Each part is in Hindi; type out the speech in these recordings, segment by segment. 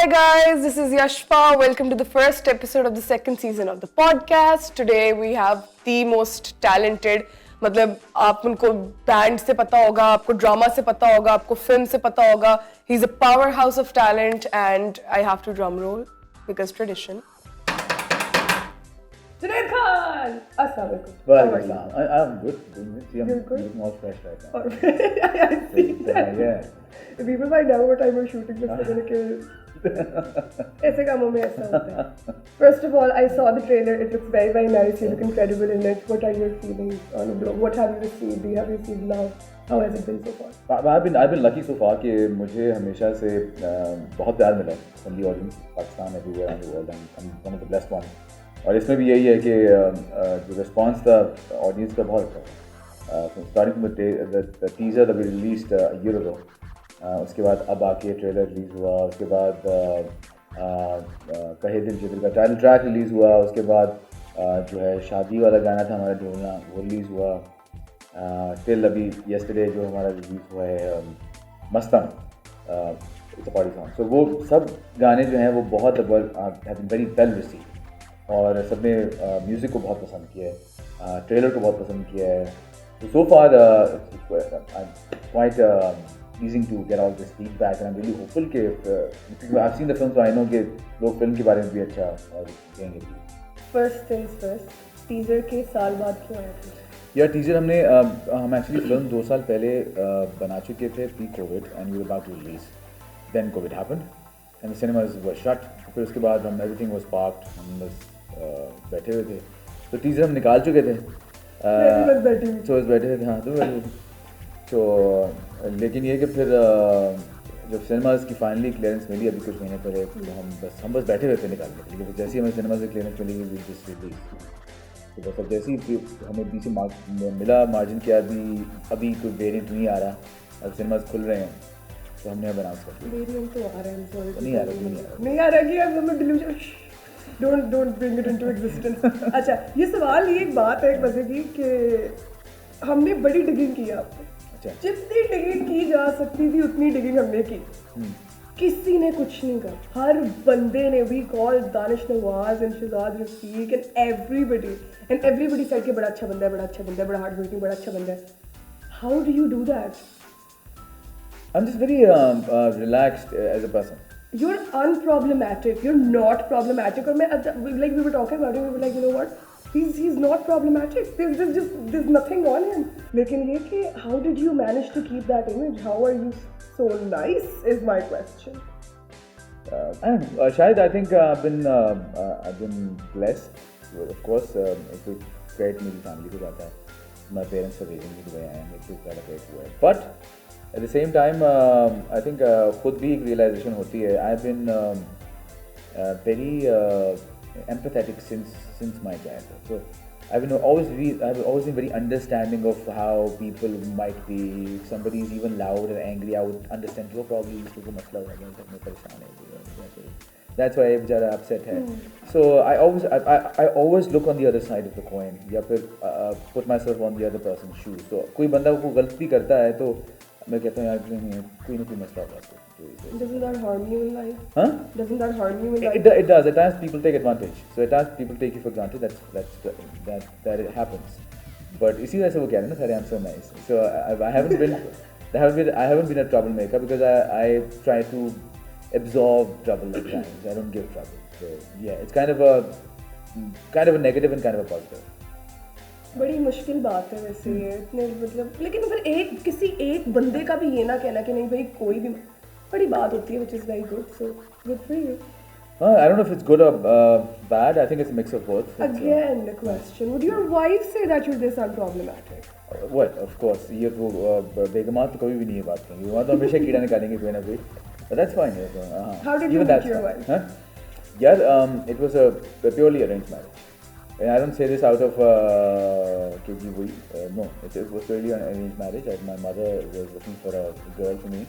Hi guys, this is Yashpa. Welcome to the first episode of the second season of the podcast. Today we have the most talented, मतलब आप उनको बैंड से पता होगा, आपको ड्रामा से पता होगा, आपको फिल्म से पता होगा. He's a powerhouse of talent and I have to drum roll because tradition. Junaid Khan! Assalamualaikum. I'm good. You're good? Looking all fresh right now. I see that. Yeah. If people find out what time we're shooting this, they're gonna kill. ऐसे कामों में ऐसा होता है. First of all, I saw the trailer. It looks very, very nice. You look incredible in it. What are your feelings on the blog? What have you received? Do you have received love? How has it been so far? I've been lucky so far कि मुझे हमेशा से बहुत प्यार मिला from the audience, Pakistan, everywhere around the world. I'm one of the blessed ones. और इसमें भी यही है कि जो response था audience का बहुत अच्छा था. Starting from the teaser that we released a year ago. उसके बाद अब आके ट्रेलर रिलीज़ हुआ, उसके बाद कहे दिल जिगर का टाइटल ट्रैक रिलीज़ हुआ, उसके बाद जो है शादी वाला गाना था हमारा ढूंढना वो रिलीज़ हुआ. टिल अभी येस्टरडे जो हमारा रिलीज़ हुआ है मस्तम इट्स अ पार्टी सॉन्ग. सो वो सब गाने जो हैं वो बहुत वेरी वेल रिसीव्ड और सब ने म्यूज़िक को बहुत पसंद किया है, ट्रेलर को बहुत पसंद किया है. सो फार quite pleasing to get all this feedback and I'm really hopeful कि I've seen the film so I know कि लोग फिल्म के बारे में भी अच्छा कहेंगे. First things first, teaser के साल बाद क्यों आया था? यार टीजर हम एक्चुअली फिल्म 2 साल पहले बना चुके थे pre-COVID and we were about to release. Then COVID happened and the cinemas were shut. फिर उसके बाद everything was parked, हम बस बैठे हुए थे. तो टीजर हम निकाल चुके थे. बैठे थे हाँ तो लेकिन ये कि फिर जब सिनेमाज की फाइनली क्लियरेंस मिली अभी कुछ महीने पहले तो हम बस बैठे हुए थे निकालने के लिए. जैसे ही हमें सिनेमा से क्लियरेंस मिली वी जस्ट रिलीज. तो बस अब जैसे ही हमें बीच में मिला मार्जिन के अभी कोई वेरिएंट नहीं आ रहा, अब सिनेमाज खुल रहे हैं तो हमने अब अनाउंस कर दिया. वेरिएंट तो आ रहा है, नहीं आ रहा कि अब हमें delusion don't bring it into existence. अच्छा ये सवाल ये एक बात है मजे की कि हमने बड़ी डिगिंग की आपको, जितनी डिगिंग की जा सकती थी उतनी डिगिंग हमने की. किसी ने कुछ नहीं कहा, हर बंदे ने we call Danish Nawaz and Shahzad Rafiq and everybody said कि बड़ा अच्छा बंदा है, बड़ा अच्छा बंदा है, बड़ा हार्ड वर्किंग, बड़ा अच्छा बंदा है. How do you do that? I'm just very relaxed as a person. You're unproblematic. You're not problematic. और मैं like we were talking about it, we were like, you know what? He's not problematic. There's nothing on him. लेकिन ये कि how did you manage to keep that image? How are you so nice? Is my question. I don't know. Shahid, I think I've been blessed. Of course, it's a great मेरी family को जाता है. My parents for raising me the way I am. It's quite a great way. But at the same time, I think खुद भी एक realization होती है. I've been very empathetic since my childhood. So I've always been very understanding of how people might be. If somebody is even loud or angry, I would understand. Oh, probably इसको कोई मसला हो गया, मैं परेशान है. That's why I'm ज़रा upset है. So I always look on the other side of the coin. या फिर put myself on the other person's shoes. So कोई बंदा को गलती करता है तो मैं कहता हूँ यार कोई ना कोई मसला होगा. Doesn't that harm you in life? Huh? Doesn't that harm you in life? It does. At times people take advantage. So at times people take you for granted. That it happens. But इसी वजह से वो कह रहे हैं ना सारे I'm so nice. So I haven't been a troublemaker because I try to absorb trouble at times. I don't give trouble. So yeah, it's kind of a negative and kind of a positive. बड़ी मुश्किल बात है वैसे ये इतने मतलब, लेकिन फिर किसी एक बंदे का भी ये ना कहना कि नहीं भाई कोई भी बड़ी बात होती है, which is very good. So good for you. I don't know if it's good or bad. I think it's a mix of both. Again, the question: would your wife say that you're this unproblematic? Well, of course. ये तो बेगमात तो कभी भी नहीं ये बात करेंगी. वो तो हमेशा कीड़ा निकालेंगे कोई ना कोई. But that's fine. How did you meet your wife? Huh? Yeah, it was a purely arranged marriage. And I don't say this out of no. It was purely an arranged marriage. My mother was looking for a girl for me.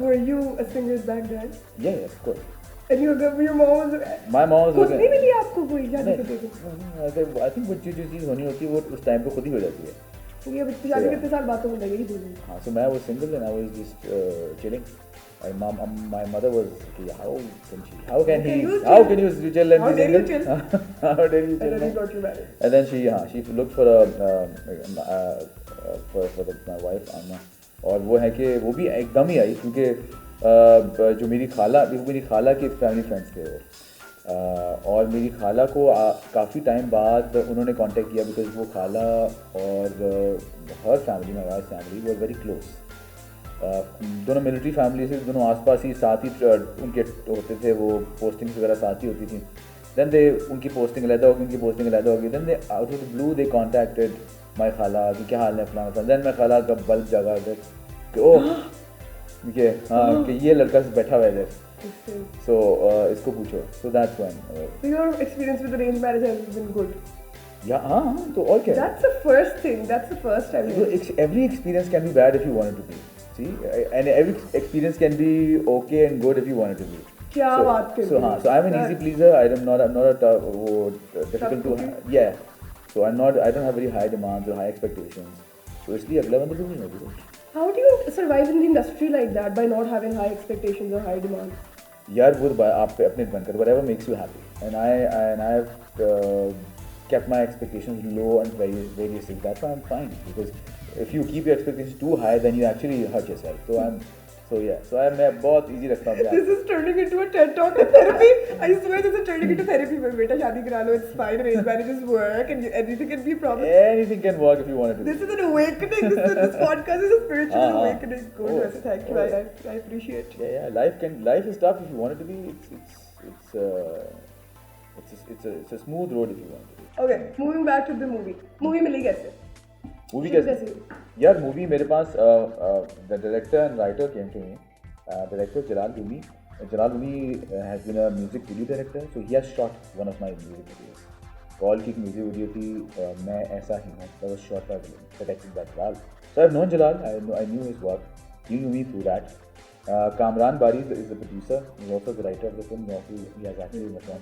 Were you a singer back then? Yeah, of course. And your mom was. My mom was. खुद नहीं मिली आपको कोई या नहीं? I think वो जो चीज़ होनी होती है वो उस टाइम पे खुद ही हो जाती है. ये बच्चे शादी कितने साल बातों में लगेगी दोनों। हाँ, so मैं was single and I was just chilling. And my mother was like, how can you chill and be single? How dare you chill? How dare you chill? And then he got you married. And then she looked for my wife Anna. और वो है कि वो भी एकदम ही आई क्योंकि जो मेरी खाला के फैमिली फ्रेंड्स थे वो, और मेरी खाला को काफ़ी टाइम बाद उन्होंने कांटेक्ट किया बिकॉज वो खाला और हर फैमिली नवाज फैमिली वो वेरी क्लोज, दोनों मिलिट्री फैमिली से, दोनों आसपास ही साथ ही उनके होते थे, वो पोस्टिंग्स वगैरह साथ ही होती थी। देन दे उनकी पोस्टिंग अलग होगी, उनकी पोस्टिंग अलग होगी। Then they out of the blue they contacted my खाला कि क्या हाल है फलाना था। देन मैं खाला का बल्ब जगा कि ओह देखिए हाँ कि ये लड़का बैठा हुआ है इधर, so इसको पूछो। So that's when. So your experience with arranged marriage has been good. Yeah, हाँ तो और क्या? That's the first thing. That's the first time. Every experience can be bad if you want it to be. See, and every experience can be okay and good if you want it to be. क्या बात कर रहे हो? So I'm an easy pleaser. I'm not a difficult to yeah. So I don't have very high demands or high expectations. So इसलिए अगला बंदा भी नहीं होगा। How do you survive in the industry like that by not having high expectations or high demands? यार वो आप पे अपने डिपेंड कर, whatever makes you happy, and I have kept my expectations low and very realistic. That's why I'm fine, because if you keep your expectations too high then you actually hurt yourself. So मैं बहुत easy रखता हूँ। This is turning into a TED talk and therapy. I swear this is turning into therapy. बेटा शादी करा लो, it's fine, arranged marriages work and anything can be a problem. Anything can work if you want it to. This is an awakening. This podcast is a spiritual awakening. Good. Thank you. I appreciate. Yeah. Life is tough if you want it to be. It's a smooth road if you want it to be. Okay, moving back to the movie. Movie मिली कैसे? मूवी कैसे? यार मूवी मेरे पास the director and writer came to me, director Jalal Rumi has been a music video director, so he has shot one of my music videos. Call की एक म्यूजिक वीडियो थी, मैं ऐसा ही हूँ, that was shot by directed by Jalal. So I have known Jalal, I knew his work, he knew me through that. Kamran Bari is the producer, he's also the writer of the film, he has acted in the film.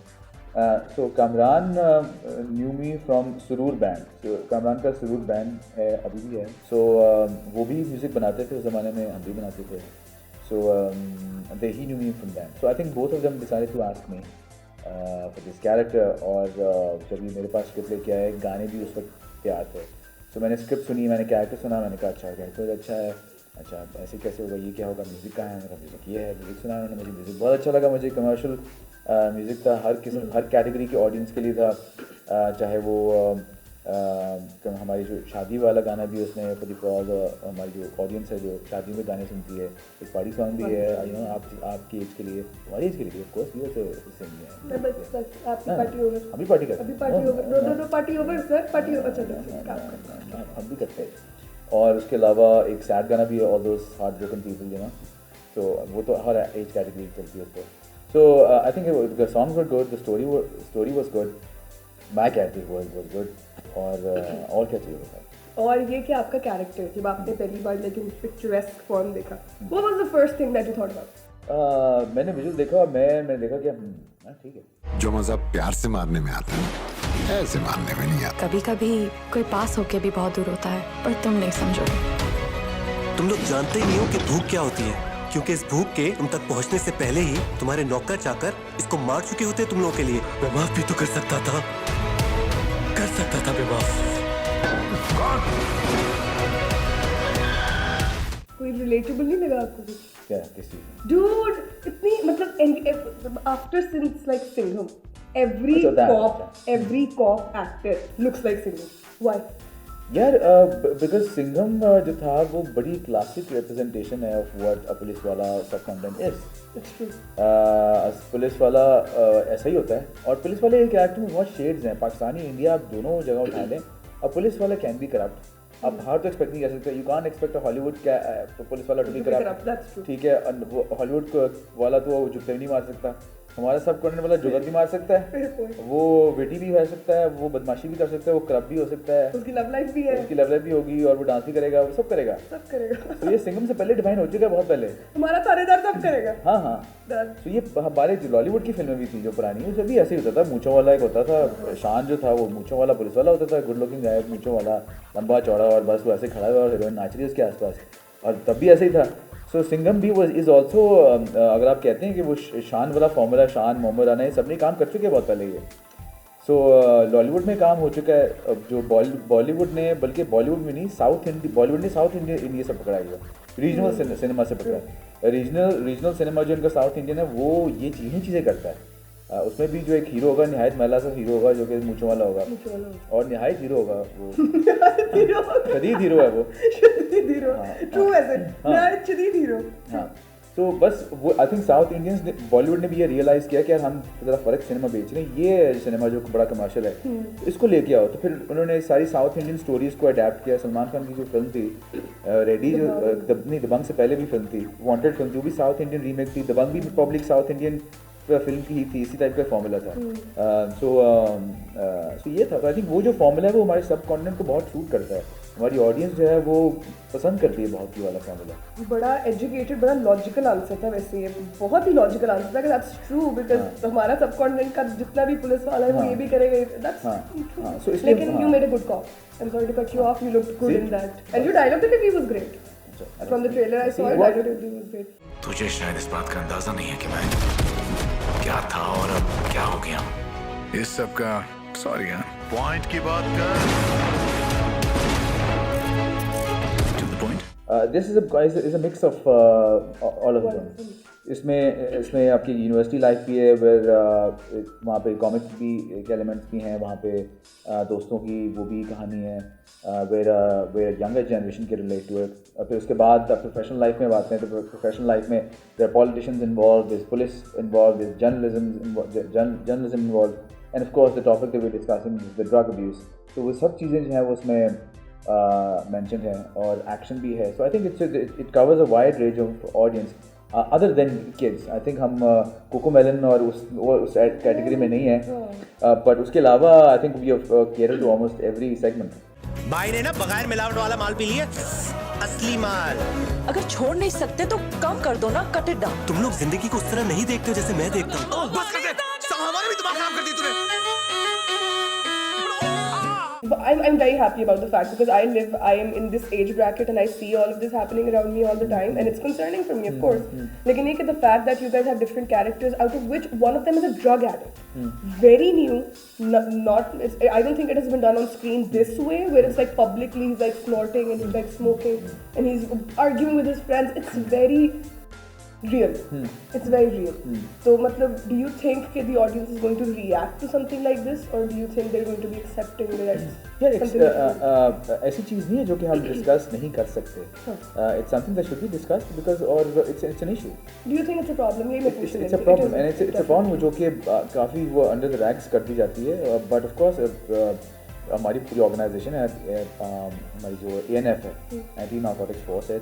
So Kamran knew me from Surur Band. So Kamran का Surur Band है, अभी भी है। So वो भी म्यूज़िक बनाते थे उस ज़माने में, हम भी बनाते थे। So he knew me from them. So I think both of them decided to ask me for this character. और जब ये मेरे पास स्क्रिप्ट लेके आए, गाने भी उस वक्त तैयार थे। So मैंने स्क्रिप्ट सुनी, मैंने कैरेक्टर सुना, मैंने कहा अच्छा कैरेक्टर अच्छा है, अच्छा ऐसे कैसे होगा, ये क्या होगा, म्यूज़िक कहाँ है, मैंने कहा म्यूज़िक ये है, म्यूज़िक सुना मैंने, मुझे म्यूज़िक बहुत अच्छा लगा। मुझे कमर्शियल म्यूज़िक था, हर कैटेगरी के ऑडियंस के लिए था, चाहे वो हमारी जो शादी वाला गाना भी उसमें फॉर हमारी जो ऑडियंस है जो शादी में गाने सुनती है, एक पार्टी सॉन्ग भी है, यू नो आपकी एज के लिए, हमारी एज के लिए ऑफ कोर्स ये तो सेम ही है। अभी पार्टी करते हैं, हम भी करते हैं। और उसके अलावा एक सैड गाना भी है, all those heart broken people, you know, तो वो तो हर एज कैटेगरी चलती है उसको। So I think the songs were good, the story was good, my character was good, और क्या चाहिए बताओ। और ये कि आपका कैरेक्टर जब आपने पहली बार लेकिन पिक्चरेस्क फॉर्म देखा, what was the first thing that you thought about? मैंने विजुअल देखा, मैंने देखा कि ठीक है। जो मजा प्यार से मारने में आता है ऐसे मारने में नहीं आता। कभी कभी कोई पास होके भी बहुत दूर होता है, पर तुम नहीं समझोगे। तुम लोग जानते ही नहीं हो कि भूख क्या होती है, क्योंकि इस भूख के तुम तक पहुंचने से पहले ही तुम्हारे नौकर चाकर इसको मार चुके होते तुम लोगों के लिए। मैं माफ भी तो कर सकता था मैं माफ। कोई रिलेटेबल नहीं लगा आपको कुछ? क्या किस चीज़? Dude, इतनी मतलब after since like Singham, every cop actor looks like Singham. Why? यार बिकॉज सिंघम जो था वो बड़ी क्लासिक रिप्रेजेंटेशन है ऑफ व्हाट अ पुलिस वाला सब content is. It's true. Police वाला ऐसा ही होता है, और पुलिस वाले एक एक्टर में बहुत शेड्स हैं, पाकिस्तानी इंडिया आप दोनों जगह उठा लें, अब पुलिस वाला कैन बी करप्ट, आप बाहर तो एक्सपेक्ट नहीं कर सकते, you can't expect Hollywood police वाला टू बी करप्ट, ठीक है, हॉलीवुड वाला तो वो जुत्ते भी नहीं मार सकता, हमारा सब कॉन्टेंट वाला जुगत भी मार सकता है, वो विटी भी हो सकता है, वो बदमाशी भी कर सकता है, वो करप्ट भी हो सकता है, उसकी लव लाइफ भी है, उसकी लव लाइफ भी होगी और वो डांस भी करेगा, वो सब करेगा। तो ये सिंघम से पहले डिफाइन हो चुका है, बहुत पहले। हमारा थानेदार सब करेगा। हाँ। तो ये हमारे जो लॉलीवुड की फिल्में भी थी जो पुरानी, उसमें भी ऐसे ही होता था। मूंछों वाला एक होता था, शान जो था वो मूंछों वाला पुलिस वाला होता था, गुड लुकिंग गाय, मूंछों वाला, लंबा चौड़ा, और बस वो ऐसे खड़ा हुआ और हीरोइन नाच रही है उसके आसपास, और तब भी ऐसे ही था। सो सिंघम भी इज़ ऑल्सो, अगर आप कहते हैं कि वो शान वाला फॉर्मूला, शान मोहम्मद राना, ये सब ने काम कर चुके हैं बहुत पहले ये। सो लॉलीवुड में काम हो चुका है। अब जो बॉलीवुड ने, बल्कि बॉलीवुड में नहीं, बॉलीवुड ने साउथ इंडियन ये सब पकड़ा है, रीजनल सिनेमा से पकड़ा। रीजनल सिनेमा जो इनका साउथ इंडियन है वो ये चीज़ें करता है। उसमें भी जो एक हीरो होगा, निहायत महिला सा हीरो होगा जो कि मूंछों वाला होगा, और निहायत हीरो होगा वो, शदीद हीरो है वो, शदीद हीरो, ट्रू ऐसे, निहायत शदीद हीरो। हाँ, तो बस वो आई थिंक साउथ इंडियंस ने, बॉलीवुड ने भी ये रियलाइज़ किया कि यार हम ज़रा फ़र्क सिनेमा बेच रहे हैं, ये सिनेमा जो बड़ा कमर्शियल है इसको लेके आओ। तो फिर उन्होंने सारी साउथ इंडियन स्टोरीज़ को अडेप्ट किया। सलमान खान की जो फिल्म थी रेडी, जो दबंग से पहले भी फिल्म थी, वांटेड फिल्म, जो भी साउथ इंडियन रीमेक थी, दबंग भी पब्लिक साउथ इंडियन फिल्म की ही थी, इसी टाइप का फॉर्मूला था। सो ये था। तो आई थिंक वो जो फॉर्मूला है वो हमारे सब कॉन्टेंट को बहुत सूट करता है, हमारी ऑडियंस जो है वो पसंद करती है बहुत ही वाला फॉर्मूला। बड़ा एजुकेटेड, बड़ा लॉजिकल आंसर था वैसे, ये बहुत ही लॉजिकल आंसर था, दैट्स ट्रू, बिकॉज हमारा सब कॉन्टेंट का जितना भी पुलिस वाला है वो ये भी करेगा, दैट्स ट्रू। लेकिन you made a good call, I am sorry to cut you off, you looked good in that, and your dialogue delivery was great. From the trailer I saw dialogue delivery was great. तुझे शायद इस बात का अंदाजा नहीं है कि मैं क्या था और अब क्या हो गया। इस सब का सॉरी यार, पॉइंट की बात कर। To the point. This is a mix of all of them. इसमें आपकी यूनिवर्सिटी लाइफ भी है, वहाँ पे कॉमिक्स भी एक एलिमेंट्स भी हैं, वहाँ पे दोस्तों की वो भी कहानी है, वेयर यंगर जनरेशन के रिलेट टू इट। फिर उसके बाद प्रोफेशनल लाइफ में बात करें तो प्रोफेशनल लाइफ में there politicians involve, there police involve, there journalism involve, and of course the topic that we are discussing the drug abuse. तो वो सब चीज़ें जो हैं वो उसमें मेंशन है, और एक्शन भी है। So I think it covers a wide range of audience other than kids. I think हम कोको मेलन और उस कैटेगरी में नहीं है, बट उसके अलावा I think we have cared to almost every segment. भाई ने ना बगैर मिलावट वाला माल पी लिया, असली माल। अगर छोड़ नहीं सकते तो कम कर दो ना, कट इट डाउन। तुम लोग जिंदगी को उस तरह नहीं देखते हो जैसे मैं देखता हूँ। बस कर दे, हमारा भी दिमाग खराब कर दिया तूने। I'm very happy about the fact, because I am in this age bracket and I see all of this happening around me all the time, and it's concerning for me, of course. Lekin ek the fact that you guys have different characters, out of which one of them is a drug addict. Very new. I don't think it has been done on screen this way, where it's like publicly he's like snorting and he's like smoking and he's arguing with his friends. It's very real. It's very real. So matlab, do you think that the audience is going to react to something like this, or do you think they're going to be accepting that ऐसी चीज़ नहीं है जो कि हम डिस्कस नहीं कर सकते। It's something that should be discussed because it's an issue. Do you think it's a problem? It's a problem, and it's a problem जो कि काफ़ी वो under the rags कर दी जाती है, but of course हमारी पूरी ऑर्गेनाइजेशन है, हमारी जो ANF है, एंटी नार्कोटिक्स फोर्स है,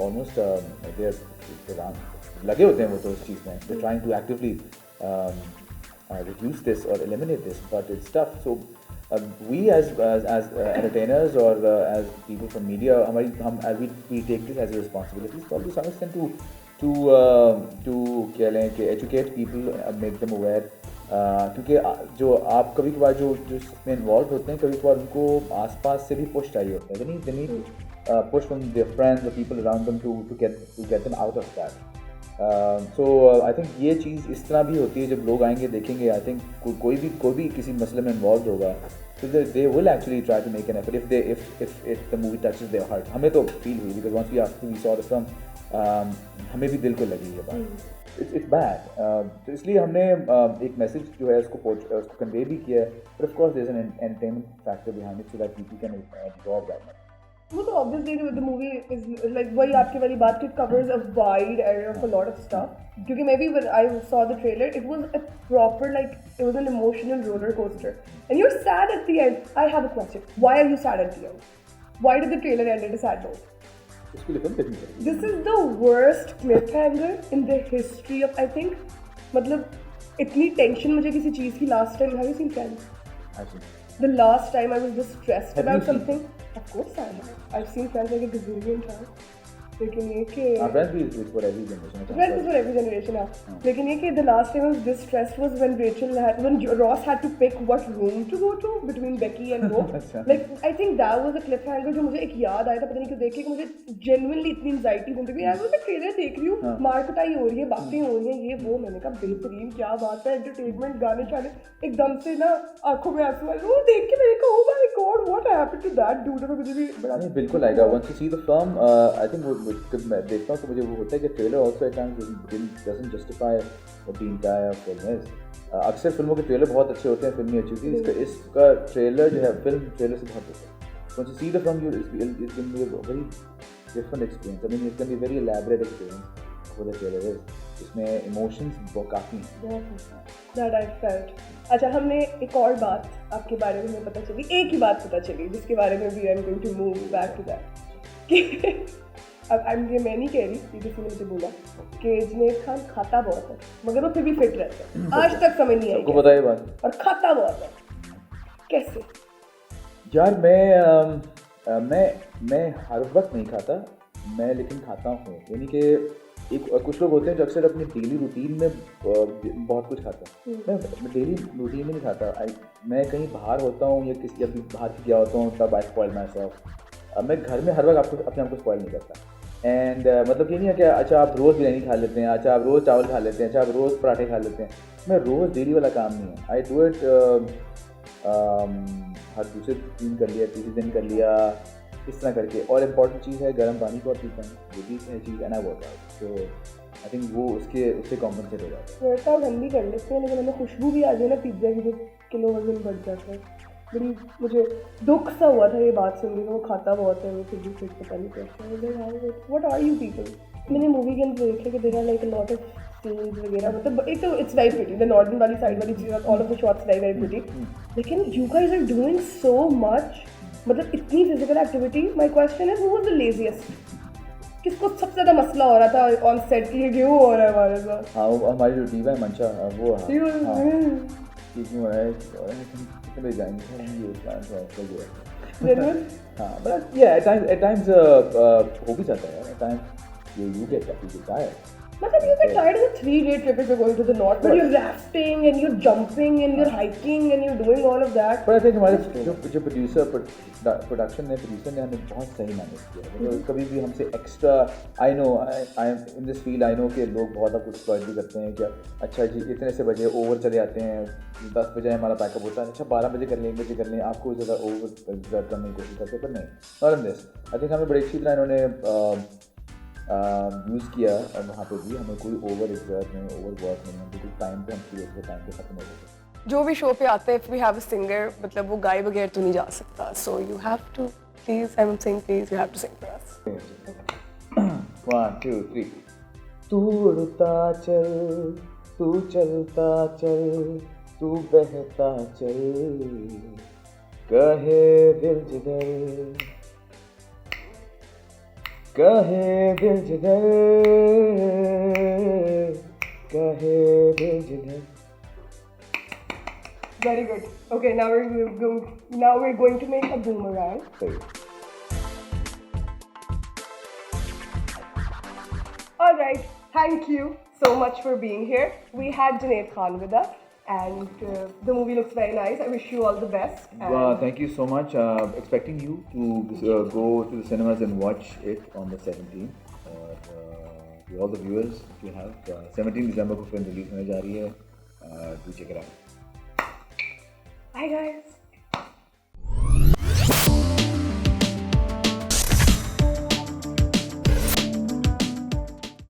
ऑलमोस्ट लगे होते हैं वो तो उस चीज़ में, they trying to actively reduce this or eliminate this, but it's tough. So we as entertainers or as people from media, we take this as a responsibility, probably to some extent to क्या लें कि educate people, make them aware, क्योंकि जो आप कभी कभार जो इसमें इन्वॉल्व होते हैं, कभी कभार उनको आसपास से भी पुश चाहिए होता है, they need push from their friends, the people around them to get them out of that. So I think ये चीज़ इस तरह भी होती है, जब लोग आएंगे देखेंगे, आई थिंक कोई भी किसी मसले में इन्वॉल्व होगा, so they will actually try to make an effort if the movie touches their heart. हमें तो फील हुई, because once we saw the film, हमें भी दिल को लगी ये बात। It's bad. तो इसलिए हमने एक मैसेज जो है उसको कन्वे भी किया है, but of course there's an entertainment factor behind it so that people can absorb that. वो तो obviously the movie is like वही आपकी वाली बात कि it covers a wide area of a lot of stuff. क्योंकि maybe when I saw the trailer, it was a proper it was an emotional roller coaster. And you're sad at the end. I have a question. Why are you sad at the end? Why did the trailer end at a sad note? This is the worst cliffhanger in the history of, I think, मतलब इतनी टेंशन मुझे किसी चीज़ की last time, have you seen friends? Actually. The last time I was just stressed Have you about seen something, of course I have. I've seen Friends like a gazillion times. लेकिन ये कि Friends is for every generation. Friends is for every generation, हाँ. लेकिन ये कि the last time I was this stressed was when Ross had to pick what room to go to between Becky and Hope. Like I think that was a cliffhanger जो मुझे एक याद आया था, पता नहीं क्यों देख के मुझे genuinely इतनी anxiety होने लगी. मैं ट्रेलर देख रही हूँ, मार कुटाई हो रही है, बातें हो रही हैं, ये वो, मैंने कहा बेहतरीन, क्या बात है, एंटरटेनमेंट, गाने शाने, एकदम से ना आंखों में आंसू आए. वो देख के मैंने कहा oh my god what happened to that dude. मुझे भी बड़ा नहीं बिल्कुल आएगा. Once you see the film, I think वो मैं देखता हूँ तो मुझे वो होता है कि trailer also at times doesn't justify what the entire film is. अक्सर फिल्मों के ट्रेलर बहुत अच्छे होते हैं, फिल्म नहीं अच्छी होती है. इसका ट्रेलर जो है फिल्म ट्रेलर से बहुत अच्छा है. Once you see the film, it's going to be a very different experience. I mean, it's going to be a very elaborate experience what the trailer is. इसमें emotions बहुत काफ़ी हैं. That I felt. अच्छा, हमने एक और बात आपके बारे में हमें पता चली, एक ही बात पता चली जिसके बारे में भी I'm going to move back to that. कि अब ये मैं नहीं कह रही, ये किसी ने मुझे बोला कि जुनैद खान खाता बहुत है मगर वो फिर भी फिट रहता है. आज तक समझ नहीं आई सबको पता है ये बात. और खाता बहुत है कैसे? यार मैं हर वक्त नहीं खाता, मैं लेकिन खाता हूँ. यानी कि एक कुछ लोग होते हैं जो अक्सर अपनी डेली रूटीन में बहुत कुछ खाता है. मैं डेली रूटीन में नहीं खाता. मैं कहीं बाहर होता हूँ या किसी जब बाहर गया होता हूँ तब आई स्पॉइल माई सेल्फ. मैं घर में हर वक्त अपने आप को स्पॉइल नहीं करता. एंड मतलब ये नहीं है कि अच्छा आप रोज़ बिरयानी खा लेते हैं, अच्छा आप रोज़ चावल खा लेते हैं, अच्छा आप रोज़ पराठे खा लेते हैं. मैं रोज़ डेली वाला काम नहीं है. आई डू इट हर दूसरे दिन कर लिया, तीसरे दिन कर लिया, इस तरह करके. और इम्पॉर्टेंट चीज़ है गर्म पानी को पीता हूँ, वो भी है चीज़. And I work out, so I think वो उससे कॉम्पनसेट हो जाता है. वर्कआउट हम भी कर लेते हैं लेकिन हमें खुशबू भी आ जाए ना पिज्ज़ा की तो किलो वजन बढ़ जाता है. बड़ी मुझे दुख सा हुआ था ये बात सुन के. वो खाता बहुत है, वो फिर भी फिट पता नहीं कैसे. What are you people? मैंने मूवी के अंदर देखा कि there are like a lot of scenes वगैरह, मतलब एक तो it's very pretty, the northern वाली साइड वाली चीज़, all of the shots very pretty. लेकिन you guys are doing so much, मतलब इतनी physical activity. My question is who was the laziest? किसको सबसे ज़्यादा मसला हो रहा था ऑन सेट की क्यों हो रहा है हमारे साथ? हाँ, वो हमारी जो टीम है मंशा, वो क्यों हो रहा है कितने जाएंगे ये प्लान है. हाँ, बट या एट टाइम्स हो भी जाता है. At times you get tired. मतलब you get tired of a 3-day trip if you're going to the north, but you're rafting and you're jumping and you're hiking and you're doing all of that. But I think हमारे जो प्रोडक्शन ने हमें बहुत सही मैनेज किया. मतलब कभी भी हमसे extra, I know I am in this field, I know कि लोग बहुत कुछ एक्सप्लॉइट भी करते हैं. क्या अच्छा जी इतने से बजे ओवर चले आते हैं, 10 बजे हमारा पैकअप होता है, अच्छा 12 बजे कर लें, 1 बजे कर लें, आपको ज़्यादा ओवर एग्जर्ट करने की कोशिश करते हैं. पर नहीं, not in this. I think हमें बड़ी अच्छी तरह इन्होंने यूज़ किया और वहाँ पे भी हमें कोई ओवर एग्जर्ट नहीं, ओवर वर्क नहीं, बिल्कुल टाइम पे हम सीरियस टाइम पे खत्म हो गए. जो भी शो पे आते हैं, if we have a singer, मतलब वो गाए बगैर तो नहीं जा सकता. So you have to please, I am saying please, you have to sing for us. 1 2 3. तू उड़ता चल, तू चलता चल, तू बहता चल, कहे दिल जिगर, कहे दिल जिगर, कहे दिल जिगर. Very good. Okay, now we're going to make a boomerang. सही. All right. Thank you so much for being here. We had Junaid Khan with us, and the movie looks very nice. I wish you all the best. Thank you so much. Expecting you to go to the cinemas and watch it on the 17th. To all the viewers, if you have 17 December को फिल्म रिलीज होने जा रही है. Do check it out. Bye guys.